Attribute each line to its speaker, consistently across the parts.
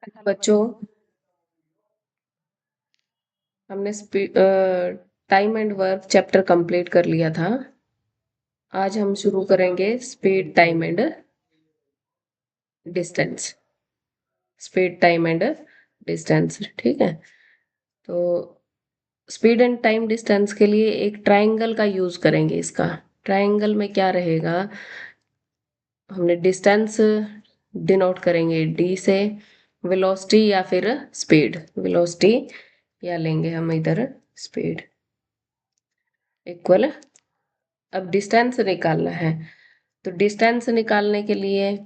Speaker 1: बच्चों, हमने time and work chapter complete कर लिया था। आज हम शुरू करेंगे speed time and distance. Speed time and distance, ठीक है। तो स्पीड एंड टाइम डिस्टेंस के लिए एक ट्रायंगल का यूज करेंगे। इसका ट्रायंगल में क्या रहेगा, हमने डिस्टेंस डिनोट करेंगे डी से, वेलोसिटी या फिर स्पीड। वेलोसिटी या लेंगे हम इधर स्पीड इक्वल। अब डिस्टेंस निकालना है, तो डिस्टेंस निकालने के लिए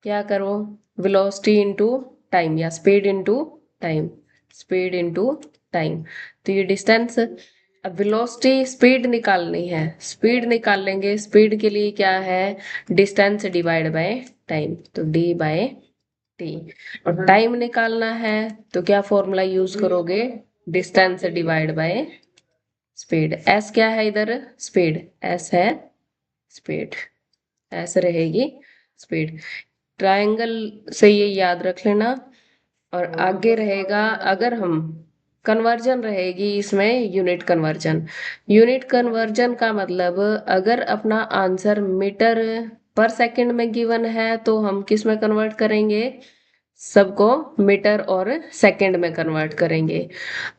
Speaker 1: क्या करो, वेलोसिटी इंटू टाइम या speed into time, speed into time. तो ये डिस्टेंस। अब वेलोसिटी स्पीड निकालनी है, स्पीड निकाल लेंगे। स्पीड के लिए क्या है, डिस्टेंस डिवाइड बाय टाइम, तो डी बाय टी। और टाइम निकालना है तो क्या फॉर्मूला यूज करोगे, distance divide by speed. S क्या है इधर, स्पीड, एस है स्पीड, एस रहेगी स्पीड। ट्रायंगल से ये याद रख लेना। और आगे रहेगा, अगर हम कन्वर्जन रहेगी इसमें, यूनिट कन्वर्जन। यूनिट कन्वर्जन का मतलब, अगर अपना आंसर मीटर पर सेकंड में गिवन है तो हम किस में कन्वर्ट करेंगे, सबको मीटर और सेकंड में कन्वर्ट करेंगे।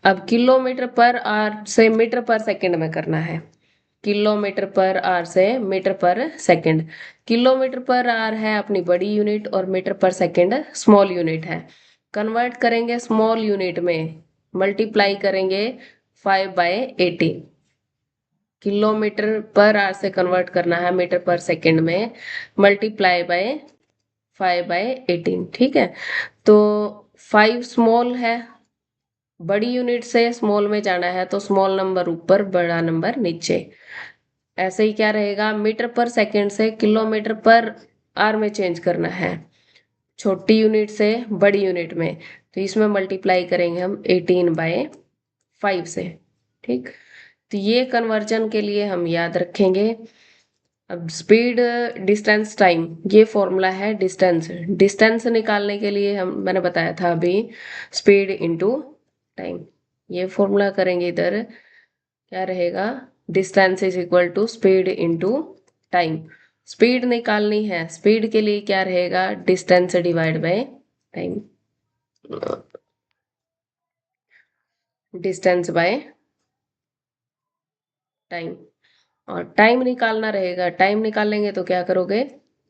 Speaker 1: अब किलोमीटर पर आवर से मीटर पर सेकंड में करना है, किलोमीटर पर आवर से metre per second. Kilometre per our है अपनी बड़ी यूनिट और metre per second small unit है। कन्वर्ट करेंगे स्मॉल यूनिट में, मल्टीप्लाई करेंगे 5/80। किलोमीटर पर आवर से कन्वर्ट करना है मीटर पर सेकंड में, मल्टीप्लाई बाय 5/18, ठीक है। तो 5 स्मॉल है, बड़ी यूनिट से स्मॉल में जाना है तो स्मॉल नंबर ऊपर, बड़ा नंबर नीचे। ऐसे ही क्या रहेगा, मीटर पर सेकंड से किलोमीटर पर आवर में चेंज करना है, छोटी यूनिट से बड़ी यूनिट में। तो इसमें मल्टीप्लाई करेंगे हम 18/5 से, ठीक। तो ये कन्वर्जन के लिए हम याद रखेंगे। अब स्पीड डिस्टेंस टाइम, ये फॉर्मूला है डिस्टेंस। डिस्टेंस निकालने के लिए हम, मैंने बताया था अभी, स्पीड इंटू टाइम। ये फॉर्मूला करेंगे इधर, क्या रहेगा, distance is equal to speed into time. Speed निकालनी है, स्पीड के लिए क्या रहेगा, distance divide by time, distance by time. और टाइम निकालना रहेगा, टाइम निकालेंगे तो क्या करोगे,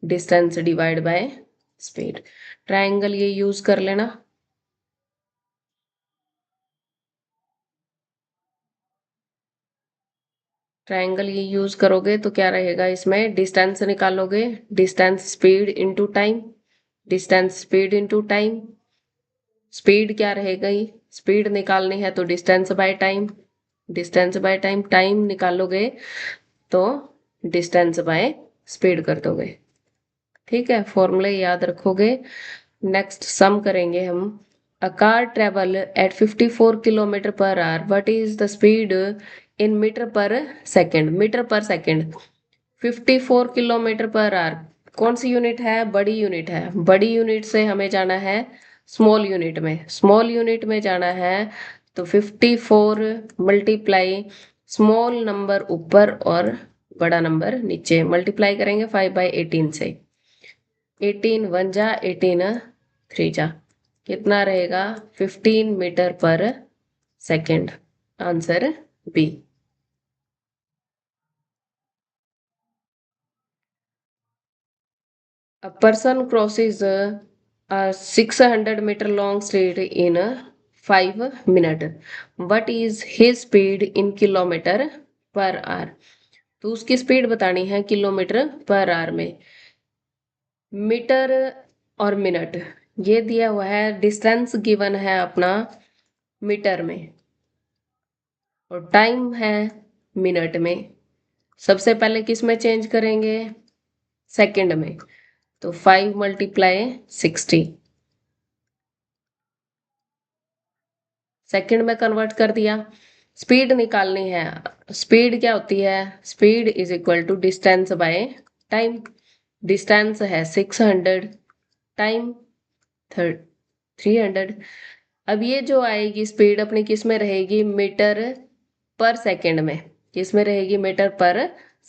Speaker 1: distance divide by speed. Triangle ये यूज कर लेना। ट्रायंगल ये यूज करोगे तो क्या रहेगा, इसमें डिस्टेंस निकालोगे, distance speed into time, distance speed into time. Speed क्या रहेगा, स्पीड निकालनी है तो distance by time, distance by time. Time निकालोगे तो डिस्टेंस बाय स्पीड कर दोगे, ठीक है। फॉर्मूले याद रखोगे। नेक्स्ट सम करेंगे हम। A car travel at 54 kilometre per hour, what is the speed in metre per second. Metre per second 54 kilometre per hour, कौन सी यूनिट है, बड़ी यूनिट है। बड़ी यूनिट से हमें जाना है स्मॉल यूनिट में, स्मॉल यूनिट में जाना है तो 54 मल्टीप्लाई स्मॉल नंबर ऊपर और बड़ा नंबर नीचे, मल्टीप्लाई करेंगे 5/18 से। 18 1 जा 18 3 जा, कितना रहेगा, 15 metre per second. Answer B. A person crosses a 600 meter long street in 5 minutes. What is his speed in kilometer per hour? तो उसकी स्पीड बतानी है किलोमीटर पर आवर में। मीटर और मिनट ये दिया हुआ है, डिस्टेंस गिवन है अपना मीटर में और टाइम है मिनट में। सबसे पहले किस में चेंज करेंगे, सेकंड में। तो 5 मल्टीप्लाई 60, सेकंड में कन्वर्ट कर दिया। स्पीड निकालनी है, स्पीड क्या होती है, speed is equal to distance by time. Distance है 600, टाइम 30, 300। अब ये जो आएगी स्पीड अपनी किस में रहेगी, मीटर पर सेकंड में। किस में रहेगी, मीटर पर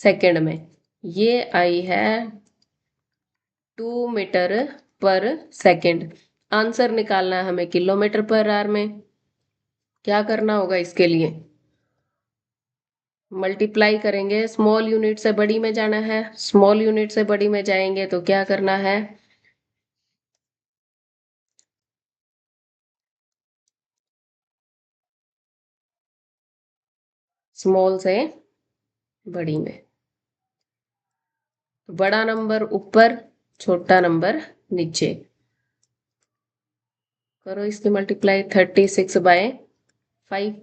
Speaker 1: सेकंड में। ये आई है 2 मीटर पर सेकंड। आंसर निकालना है हमें किलोमीटर पर आवर में। क्या करना होगा इसके लिए, मल्टीप्लाई करेंगे। स्मॉल यूनिट से बड़ी में जाना है, स्मॉल यूनिट से बड़ी में जाएंगे तो क्या करना है, स्मॉल से बड़ी में। बड़ा नंबर ऊपर, छोटा नंबर नीचे। करो इसकी मल्टीप्लाई। 36/5, 5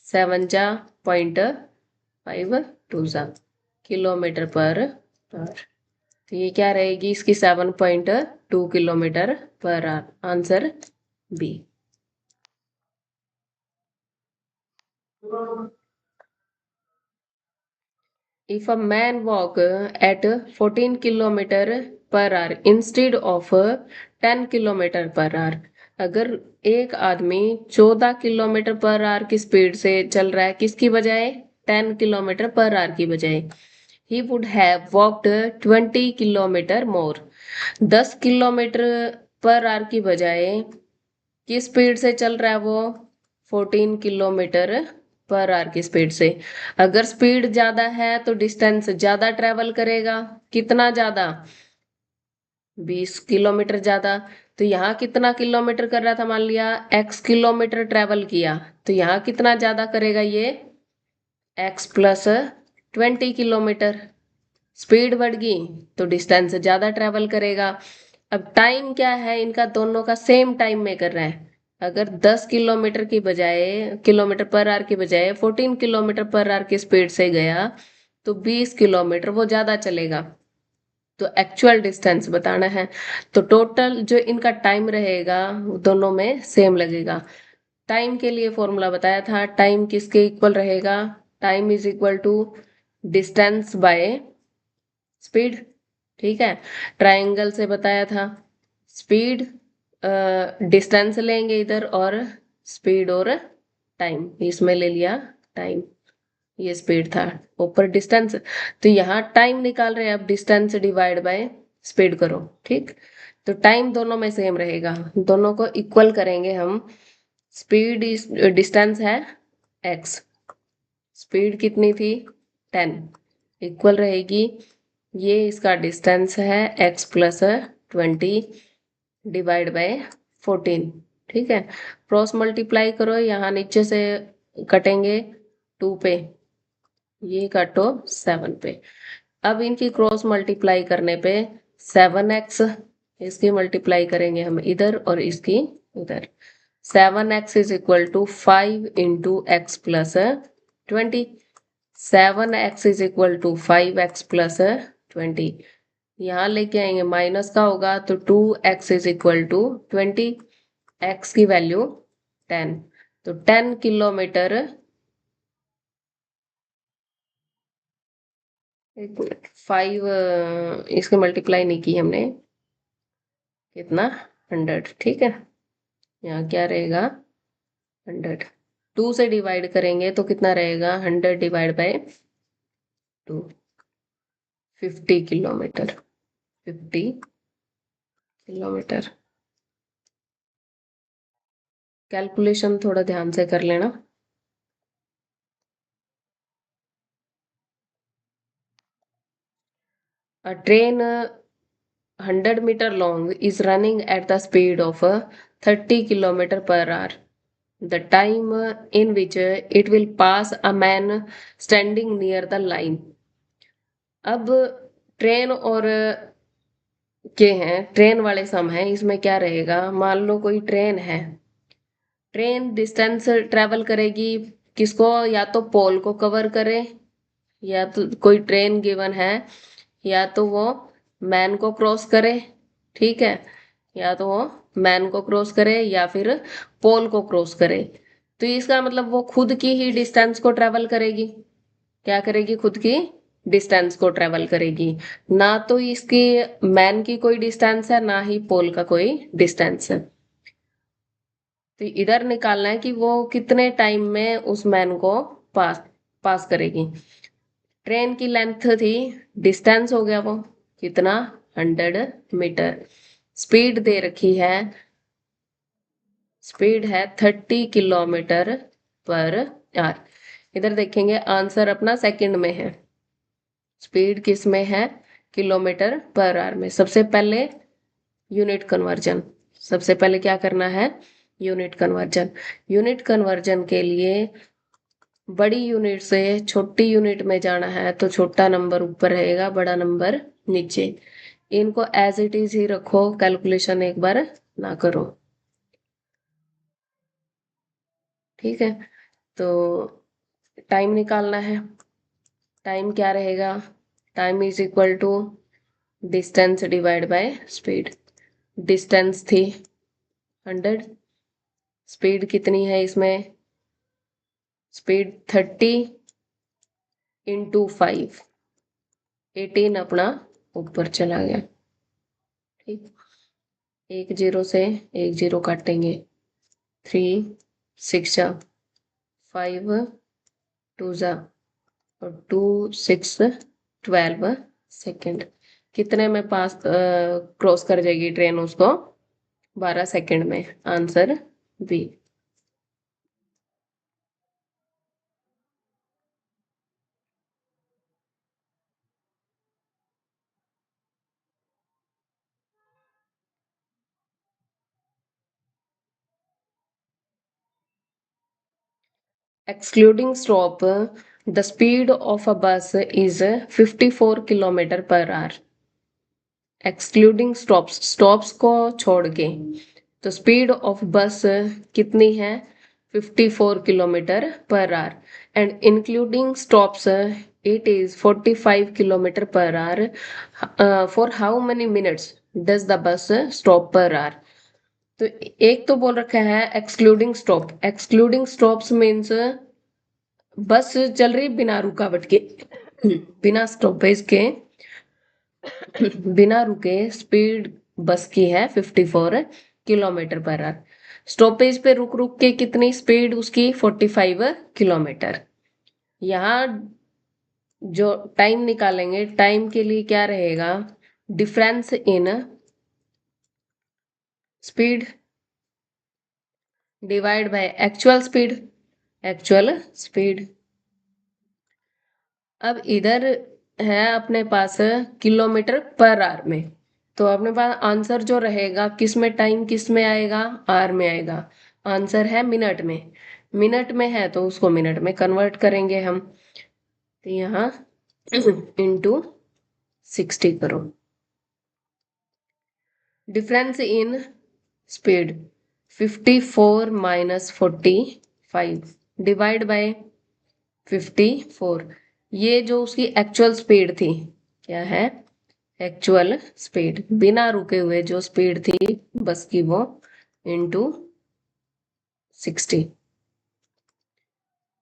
Speaker 1: 7 जा पॉइंट 5 2 जा किलोमीटर पर आवर। तो ये क्या रहेगी इसकी, 7.2 kilometre per hour. Answer B. If a man walk at 14 kilometer per hour instead of 10 kilometer per hour, अगर एक आदमी 14 किलोमीटर पर आवर की स्पीड से चल रहा है, किसकी बजाय, 10 किलोमीटर पर आवर की बजाय, he would have walked 20 kilometre more. 10 kilometre per our की बजाय किस स्पीड से चल रहा है वो, 14 किलोमीटर पर आवर की स्पीड से। अगर स्पीड ज्यादा है तो डिस्टेंस ज्यादा ट्रेवल करेगा। कितना ज्यादा, 20 किलोमीटर ज्यादा। तो यहाँ कितना किलोमीटर कर रहा था, मान लिया x किलोमीटर ट्रेवल किया, तो यहाँ कितना ज्यादा करेगा ये, x प्लस 20 किलोमीटर। स्पीड बढ़ गई तो डिस्टेंस ज्यादा ट्रेवल करेगा। अब टाइम क्या है इनका, दोनों का सेम टाइम में कर रहा है। अगर 10 किलोमीटर की बजाय, किलोमीटर पर आवर की बजाय 14 किलोमीटर पर आवर की स्पीड से गया तो 20 किलोमीटर वो ज्यादा चलेगा। तो एक्चुअल डिस्टेंस बताना है। तो टोटल जो इनका टाइम रहेगा वो दोनों में सेम लगेगा। टाइम के लिए फॉर्मूला बताया था, टाइम किसके इक्वल रहेगा, time is equal to distance by speed. ठीक है, ट्रायंगल से बताया था, स्पीड डिस्टेंस लेंगे इधर, और स्पीड और टाइम, इसमें ले लिया टाइम, ये स्पीड था, ऊपर डिस्टेंस। तो यहाँ टाइम निकाल रहे हैं, अब डिस्टेंस डिवाइड बाय स्पीड करो। ठीक, तो टाइम दोनों में सेम रहेगा, दोनों को इक्वल करेंगे हम। स्पीड डिस्टेंस है x, स्पीड कितनी थी 10, इक्वल रहेगी, ये इसका डिस्टेंस है x प्लस 20 डिवाइड बाय 14। ठीक है, क्रॉस मल्टीप्लाई करो, यहाँ नीचे से कटेंगे 2 पे, ये काटो 7 पे। अब इनकी क्रॉस मल्टीप्लाई करने पे 7x, इसकी मल्टीप्लाई करेंगे हम इधर और इसकी उधर। 7x is equal to 5 into x plus 20। 7x is equal to 5x plus 20। यहाँ लेके आएंगे माइनस का होगा तो 2x is equal to 20, x की वैल्यू 10। तो 10 किलोमीटर, 5 इसकी मल्टीप्लाई नहीं की हमने, कितना 100। ठीक है, यहाँ क्या रहेगा 100, 2 से डिवाइड करेंगे तो कितना रहेगा, 100 divide by 2, 50 kilometre, 50 kilometre. Calculation थोड़ा ध्यान से कर लेना। A train 100 meter long is running at the speed of 30 kilometer per hour. The time in which it will pass a man standing near the line. अब train और के हैं, train वाले सम है, इसमें क्या रहेगा, मान लो कोई ट्रेन है, ट्रेन डिस्टेंस ट्रेवल करेगी किसको, या तो पोल को कवर करे, या तो कोई ट्रेन गिवन है, या तो वो मैन को क्रॉस करे। ठीक है, या तो वो मैन को क्रॉस करे या फिर पोल को क्रॉस करे। तो इसका मतलब वो खुद की ही डिस्टेंस को ट्रेवल करेगी। क्या करेगी, खुद की डिस्टेंस को ट्रेवल करेगी। ना तो इसकी मैन की कोई डिस्टेंस है, ना ही पोल का कोई डिस्टेंस है। तो इधर निकालना है कि वो कितने टाइम में उस मैन को पास पास करेगी। ट्रेन की लेंथ थी, डिस्टेंस हो गया वो कितना, 100 मीटर। स्पीड दे रखी है, स्पीड है 30 किलोमीटर पर आवर। इधर देखेंगे आंसर अपना सेकंड में है, स्पीड किस में है, किलोमीटर पर आवर में। सबसे पहले यूनिट कन्वर्जन, सबसे पहले क्या करना है, यूनिट कन्वर्जन। यूनिट कन्वर्जन के लिए बड़ी यूनिट से छोटी यूनिट में जाना है तो छोटा नंबर ऊपर रहेगा, बड़ा नंबर नीचे। इनको एज इट इज ही रखो, कैलकुलेशन एक बार ना करो, ठीक है। तो टाइम निकालना है, टाइम क्या रहेगा, time is equal to distance divide by speed. Distance थी 100, स्पीड कितनी है इसमें, स्पीड 30 × 5, 18 अपना ऊपर चला गया, ठीक। एक जीरो से एक जीरो काटेंगे, 3 6 5 2 और 2 6 12 सेकेंड। कितने में पास क्रॉस कर जाएगी ट्रेन उसको, 12 सेकेंड में। Answer B. Excluding stop, the speed of a bus is 54 kilometre per hour. Excluding stops, stops को छोड़ के तो स्पीड ऑफ बस कितनी है, 54 kilometre per our. And including stops it is 45 kilometre per our. For how many minutes does the bus stop per hour. तो एक तो बोल रखा है excluding stop, excluding stops means बस चल रही बिना रुकावट के, बिना स्टॉपेज के, बिना रुके स्पीड बस की है 54 किलोमीटर पर आवर। स्टॉपेज पे रुक रुक के कितनी स्पीड उसकी, 45 किलोमीटर। यहाँ जो टाइम निकालेंगे, टाइम के लिए क्या रहेगा, difference in speed divide by actual speed, actual speed. अब इधर है अपने पास किलोमीटर पर आवर में, तो अपने पास आंसर जो रहेगा किस में, टाइम किस में आएगा, आर में आएगा। आंसर है मिनट में, मिनट में है तो उसको मिनट में कन्वर्ट करेंगे हम। तो यहाँ इंटू 60 करो। Difference in speed 54 minus 45 divide by 54। ये जो उसकी एक्चुअल स्पीड थी, क्या है, एक्चुअल स्पीड बिना रुके हुए जो स्पीड थी बस की, वो इंटू 60।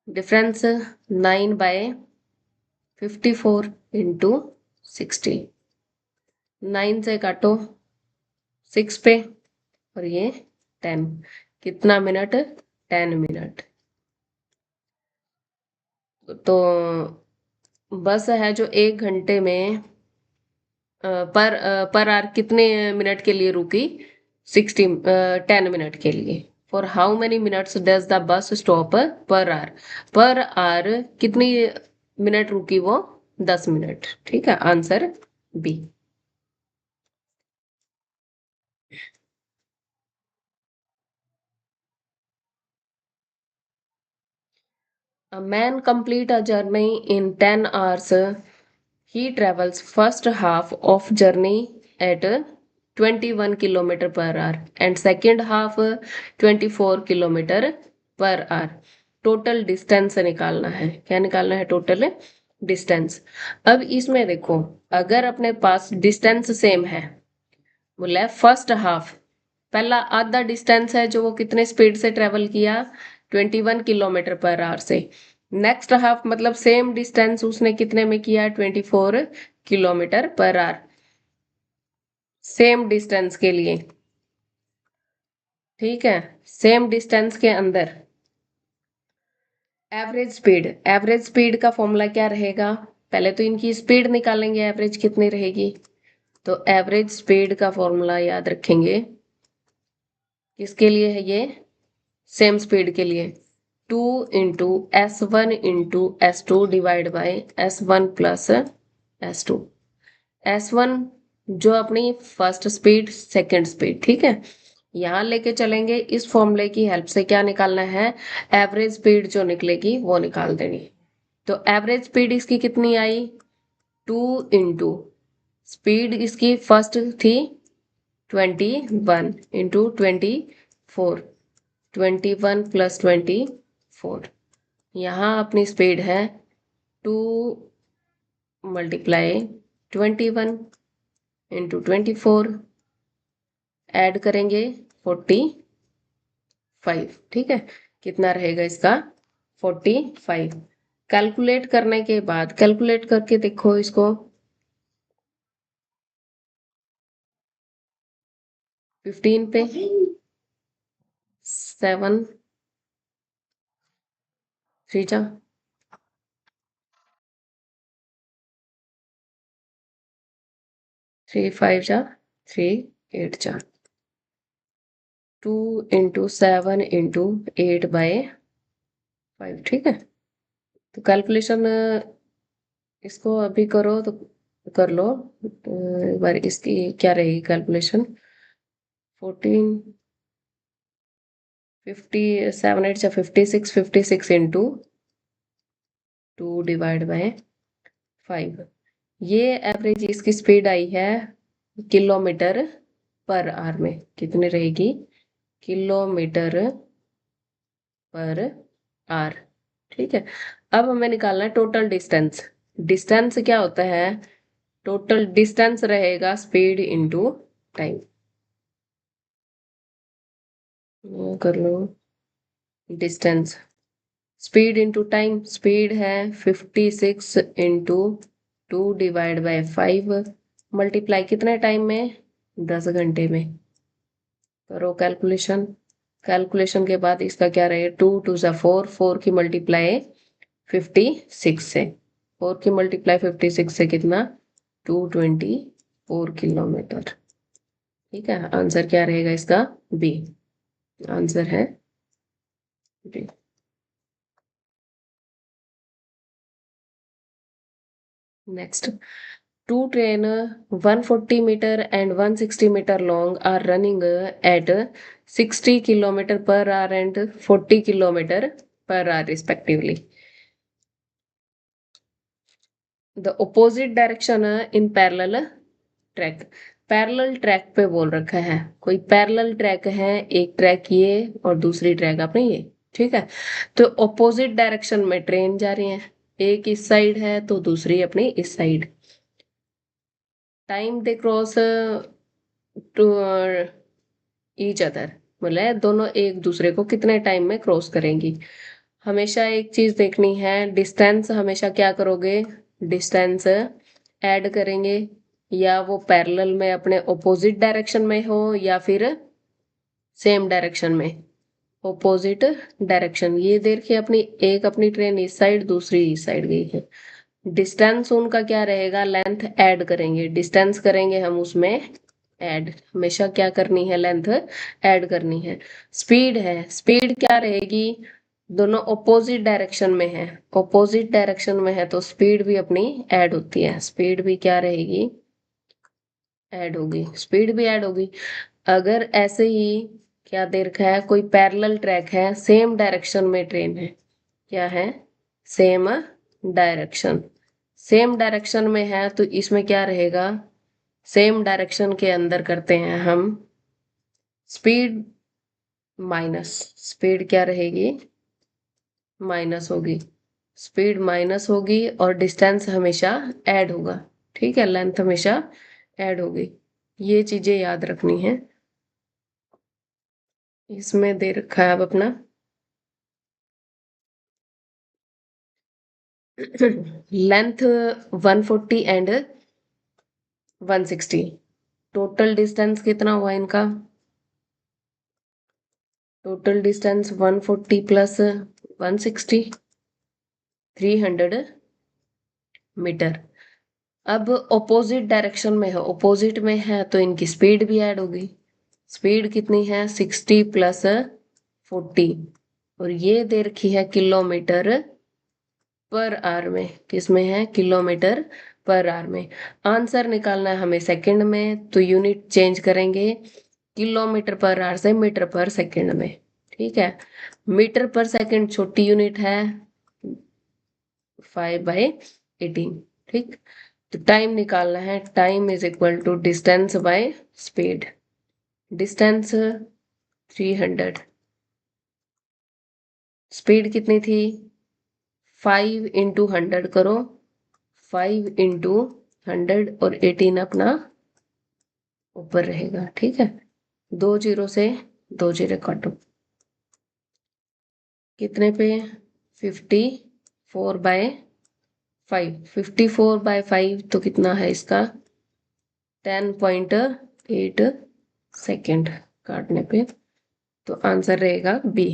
Speaker 1: Difference 9/54 into 60। 9 से काटो 6 पे और ये 10, कितना मिनट, 10 मिनट। तो बस है जो 1 घंटे में पर आर कितने मिनट के लिए रुकी, 10 मिनट के लिए। For how many minutes does the bus stop per hour, per hour कितनी मिनट रुकी वो, 10 मिनट, ठीक है। Answer B. A man complete a journey in 10 hours. He travels first half of journey at 21 kilometer per hour and second half 24 kilometer per hour. Total distance निकालना है, क्या निकालना है, टोटल डिस्टेंस। अब इसमें देखो, अगर अपने पास डिस्टेंस सेम है, बोला फर्स्ट हाफ, पहला आधा डिस्टेंस है जो वो कितने स्पीड से ट्रेवल किया, 21 किलोमीटर पर आवर से। नेक्स्ट हाफ मतलब सेम डिस्टेंस उसने कितने में किया, 24 kilometre per our, same distance के लिए, ठीक है, सेम डिस्टेंस के अंदर। एवरेज स्पीड का फॉर्मूला क्या रहेगा, पहले तो इनकी स्पीड निकालेंगे, एवरेज कितनी रहेगी। तो एवरेज स्पीड का फॉर्मूला याद रखेंगे, किसके लिए है ये, सेम स्पीड के लिए, 2 × S1 × S2 divide by S1 plus S2। S1 जो अपनी फर्स्ट स्पीड, सेकंड स्पीड, ठीक है, यहाँ लेके चलेंगे, इस फॉर्मूले की हेल्प से क्या निकालना है, एवरेज स्पीड जो निकलेगी वो निकाल देनी। तो एवरेज स्पीड इसकी कितनी आई, 2 × स्पीड इसकी फर्स्ट थी 21 × 24, 21 + 24, यहाँ अपनी स्पीड है 2 × 21 × 24, ऐड करेंगे 45, ठीक है, कितना रहेगा इसका 45। कैलकुलेट करने के बाद, कैलकुलेट करके देखो इसको, 15 पे 7 3 जा 3 5 जा 3 8 जा, 2 × 7 × 8/5, ठीक है। तो कैलकुलेशन इसको अभी करो तो कर लो, एक बार इसकी क्या रहेगी कैलकुलेशन, 14 50 7 8 जा 56, 56 × 2 डिवाइड बाय 5, ये एवरेज इसकी स्पीड आई है किलोमीटर पर आवर में, कितनी रहेगी, किलोमीटर पर आवर, ठीक है। अब हमें निकालना है टोटल डिस्टेंस। डिस्टेंस क्या होता है, टोटल डिस्टेंस रहेगा स्पीड इनटू टाइम, कर लो, distance speed into time, speed है 56 × 2 डिवाइड बाय 5, मल्टीप्लाई कितने टाइम में, 10 घंटे में, करो कैलकुलेशन। कैलकुलेशन के बाद इसका क्या रहेगा, 2 2 सा 4, 4 की मल्टीप्लाई 56 से, 4 की मल्टीप्लाई 56 से कितना, 224 किलोमीटर, ठीक है। आंसर क्या रहेगा इसका, बी, आंसर है B. Next, two train 140 meter and 160 meter long are running at 60 kilometer per hour and 40 kilometer per hour respectively. The opposite direction in parallel track, parallel track पे बोल रखा है, कोई पैरेलल ट्रैक है, एक track ये और दूसरी ट्रैक अपने ये, ठीक है। तो ऑपोजिट डायरेक्शन में ट्रेन जा रही है, एक इस साइड है तो दूसरी अपनी इस side, time they cross to each other, मतलब दोनों एक दूसरे को कितने टाइम में क्रॉस करेंगी। हमेशा एक चीज देखनी है, डिस्टेंस हमेशा क्या करोगे, डिस्टेंस ऐड करेंगे, या वो पैरेलल में अपने ऑपोजिट डायरेक्शन में हो या फिर सेम डायरेक्शन में, ऑपोजिट डायरेक्शन। ये देखिए अपनी एक अपनी ट्रेन इस साइड, दूसरी इस साइड गई है, डिस्टेंस उनका क्या रहेगा, लेंथ ऐड करेंगे, डिस्टेंस करेंगे हम उसमें ऐड, हमेशा क्या करनी है, लेंथ ऐड करनी है। स्पीड है, स्पीड क्या रहेगी, दोनों ऑपोजिट डायरेक्शन में है, ऑपोजिट डायरेक्शन में है तो स्पीड भी अपनी ऐड होती है, स्पीड भी क्या रहेगी, ऐड होगी, स्पीड भी ऐड होगी। अगर ऐसे ही क्या दे रखा है, कोई पैरेलल ट्रैक है, सेम डायरेक्शन में ट्रेन है, क्या है, सेम डायरेक्शन, सेम डायरेक्शन में है तो इसमें क्या रहेगा, सेम डायरेक्शन के अंदर करते हैं हम स्पीड माइनस, स्पीड क्या रहेगी, माइनस होगी, स्पीड माइनस होगी और डिस्टेंस हमेशा ऐड होगा, ठीक है, लेंथ हमेशा ऐड होगी, ये चीजें याद रखनी है। इसमें दे रखा है अब अपना लेंथ 140 एंड 160, टोटल डिस्टेंस कितना हुआ इनका? Total distance 140 plus 160, 300 metre. अब ऑपोजिट डायरेक्शन में है, ऑपोजिट में है तो इनकी स्पीड भी ऐड होगी। स्पीड कितनी है? 60 प्लस 40, और ये दे रखी है किलोमीटर पर आवर में। किसमें है? किलोमीटर पर आवर में। आंसर निकालना है हमें सेकंड में, तो यूनिट चेंज करेंगे किलोमीटर पर आवर से मीटर पर सेकंड में। ठीक है, मीटर पर सेकंड छोटी यूनिट है 5/18। ठीक, तो टाइम निकालना है, time is equal to distance by speed. Distance 300, speed कितनी थी? 5 इंटू 100 करो, 5 इंटू 100 और 18 अपना ऊपर रहेगा। ठीक है, 2 जीरो से 2 जीरो काटो, कितने पे? 54/5। 54/5 तो कितना है इसका? 10.8 सेकेंड काटने पे, तो आंसर रहेगा B.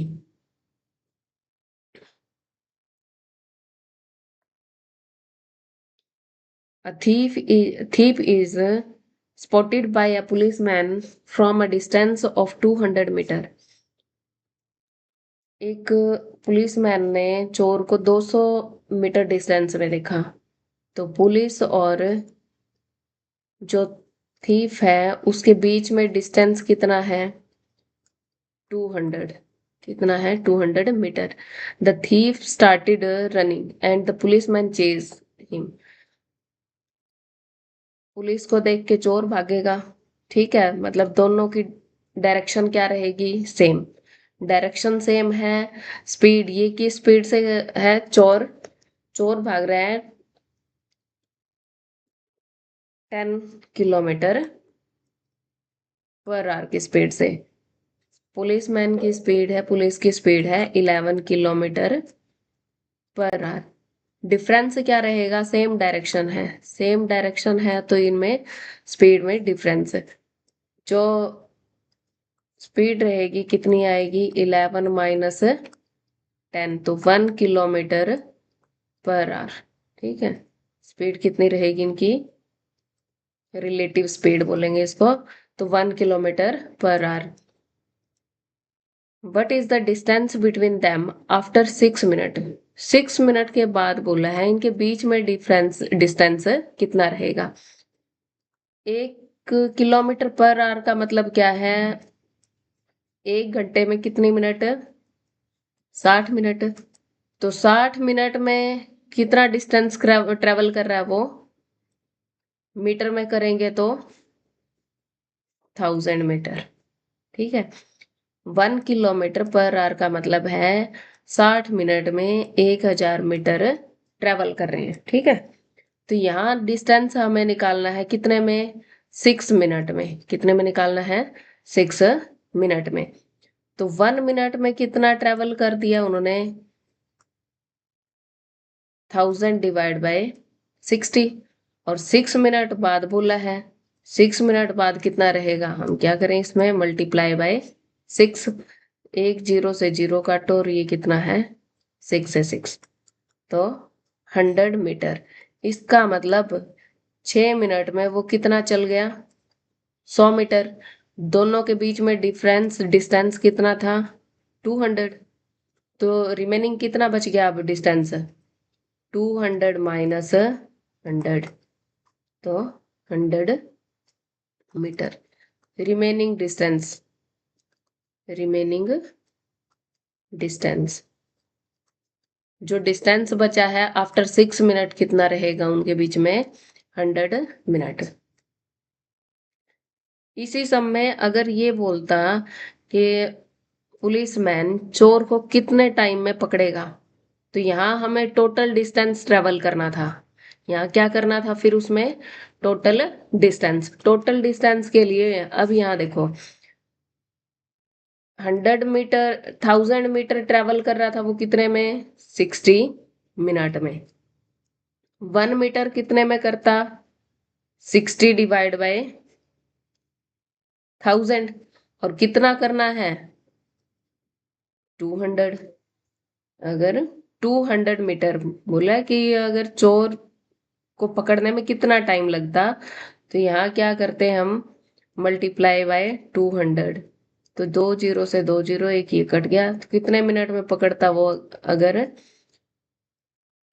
Speaker 1: A thief is spotted by a policeman from a distance of 200 metre. एक पुलिसमैन ने चोर को 200 मीटर डिस्टेंस में देखा, तो पुलिस और जो थीफ है उसके बीच में डिस्टेंस कितना है? 200। कितना है? 200 metre. The thief started running and the policeman chase him. Police को देख के चोर भागेगा। ठीक है, मतलब दोनों की डायरेक्शन क्या रहेगी? सेम। डायरेक्शन सेम है, स्पीड ये की स्पीड से है, चोर चोर भाग रहा है 10 किलोमीटर पर आवर की स्पीड से। पुलिसमैन की स्पीड है, पुलिस की स्पीड है 11 किलोमीटर पर आवर। डिफरेंस क्या रहेगा? सेम डायरेक्शन है, सेम डायरेक्शन है तो इनमें स्पीड में डिफरेंस है। जो स्पीड रहेगी कितनी आएगी? 11 माइनस 10, तो 1 किलोमीटर पर आवर। ठीक है, स्पीड कितनी रहेगी इनकी? रिलेटिव स्पीड बोलेंगे इसको, तो 1 kilometre per our. What is the distance between them after 6 minute. 6 minute के बाद बोला है इनके बीच में डिस्टेंस कितना रहेगा? 1 किलोमीटर पर आवर का मतलब क्या है? 1 घंटे में कितने मिनट? 60 मिनट। तो 60 मिनट में कितना डिस्टेंस ट्रेवल कर रहा है वो? मीटर में करेंगे तो 1000 मीटर। ठीक है, 1 किलोमीटर पर आवर का मतलब है 60 मिनट में 1000 मीटर ट्रेवल कर रहे हैं। ठीक है, तो यहाँ डिस्टेंस हमें निकालना है कितने में? 6 मिनट में। कितने में निकालना है? 6 मिनट में। तो 1 मिनट में कितना ट्रेवल कर दिया उन्होंने? 1000 डिवाइड बाय 60, और 6 मिनट बाद बोला है। 6 मिनट बाद कितना रहेगा? हम क्या करें, इसमें मल्टीप्लाई बाय 6। 1 जीरो से जीरो काटो, और ये कितना है? 6 से 6, तो 100 मीटर। इसका मतलब 6 मिनट में वो कितना चल गया? 100 मीटर। दोनों के बीच में डिस्टेंस कितना था? 200। तो रिमेनिंग कितना बच गया अब डिस्टेंस? 200 माइनस 100, तो 100 मीटर। रिमेनिंग डिस्टेंस जो डिस्टेंस बचा है आफ्टर 6 मिनट कितना रहेगा उनके बीच में? 100 मिनट। इसी समय अगर ये बोलता कि पुलिसमैन चोर को कितने टाइम में पकड़ेगा, तो यहाँ हमें टोटल डिस्टेंस ट्रेवल करना था। यहाँ क्या करना था फिर उसमें? टोटल डिस्टेंस के लिए अब यहाँ देखो, 100 मीटर 1000 मीटर ट्रेवल कर रहा था वो कितने में? 60 मिनट में। 1 मीटर कितने में करता? 60 डिवाइड बाय 1000। और कितना करना है? 200। अगर 200 मीटर बोला कि अगर चोर को पकड़ने में कितना टाइम लगता, तो यहाँ क्या करते हैं हम, मल्टीप्लाई बाय 200। तो 2 जीरो से 2 जीरो, एक ये कट गया, तो कितने मिनट में पकड़ता वो? अगर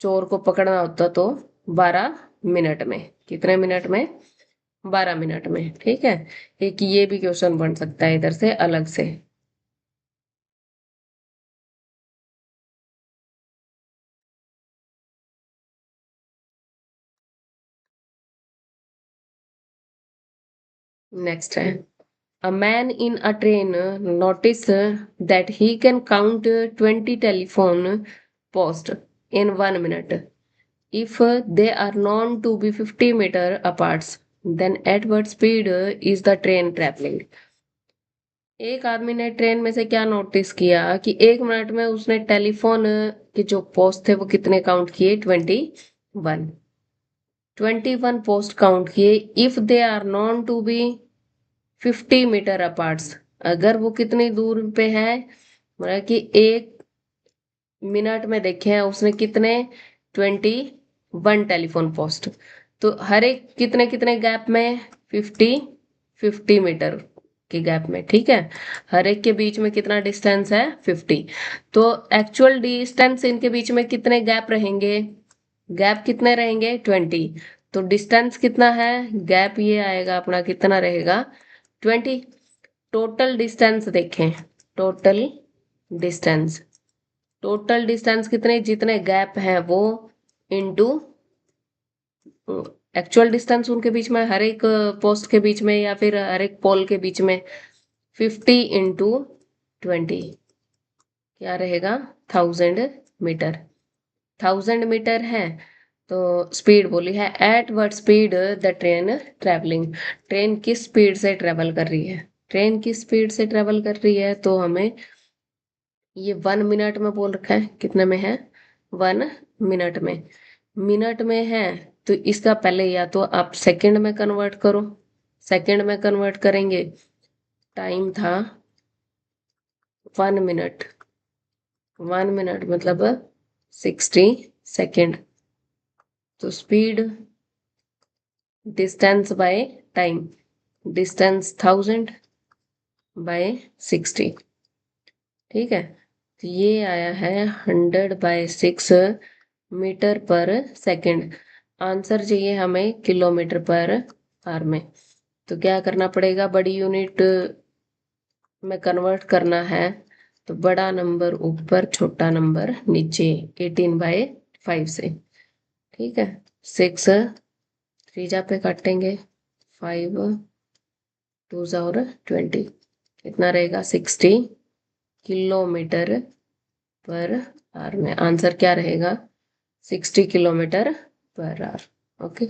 Speaker 1: चोर को पकड़ना होता तो 12 मिनट में। कितने मिनट में? 12 मिनट में। ठीक है, एक ये भी क्वेश्चन बन सकता है इधर से अलग से। नेक्स्ट है, a man in a train noticed that he can count 20 telephone posts in 1 minute. If they are known to be 50 meter apart, then at what speed is the train traveling? एक आदमी ने train में से क्या notice किया कि 1 minute में उसने टेलीफोन के जो पोस्ट थे वो कितने काउंट किए? 21। 21 पोस्ट काउंट किए। If they are known to be 50 metre apart, अगर वो कितनी दूर पे है, मतलब कि 1 मिनट में देखे हैं उसने कितने? 21 टेलीफोन पोस्ट। तो हर एक कितने कितने गैप में? 50 मीटर के गैप में। ठीक है, हर एक के बीच में कितना डिस्टेंस है? 50। तो एक्चुअल डिस्टेंस इनके बीच में कितने गैप रहेंगे? गैप कितने रहेंगे? 20। तो डिस्टेंस कितना है? गैप ये आएगा अपना, कितना रहेगा? 20। टोटल डिस्टेंस देखें, टोटल डिस्टेंस, टोटल डिस्टेंस कितने? जितने गैप हैं वो इनटू एक्चुअल डिस्टेंस उनके बीच में, हर एक पोस्ट के बीच में या फिर हर एक पोल के बीच में, 50 इंटू 20 क्या रहेगा? 1000 मीटर। 1000 मीटर है। तो स्पीड बोली है, at what speed the train travelling, train किस स्पीड से ट्रेवल कर रही है? ट्रेन किस स्पीड से ट्रेवल कर रही है, तो हमें ये 1 मिनट में बोल रखा है, कितने में है? 1 मिनट में। मिनट में है तो इसका पहले या तो आप सेकंड में कन्वर्ट करो, सेकंड में कन्वर्ट करेंगे, टाइम था 1 मिनट, 1 मिनट मतलब 60 सेकेंड। तो speed distance by time, distance 1000/60। ठीक है, तो ये आया है 100/6 मीटर पर सेकंड। आंसर चाहिए हमें किलोमीटर पर आवर में। तो क्या करना पड़ेगा? बड़ी यूनिट में कन्वर्ट करना है, तो बड़ा नंबर ऊपर, छोटा नंबर नीचे, 18/5 से। ठीक है, 6 3 पे काटेंगे, 5 2 और 20, कितना रहेगा? 60 किलोमीटर पर आवर में। आंसर क्या रहेगा? 60 किलोमीटर पर आवर। ओके।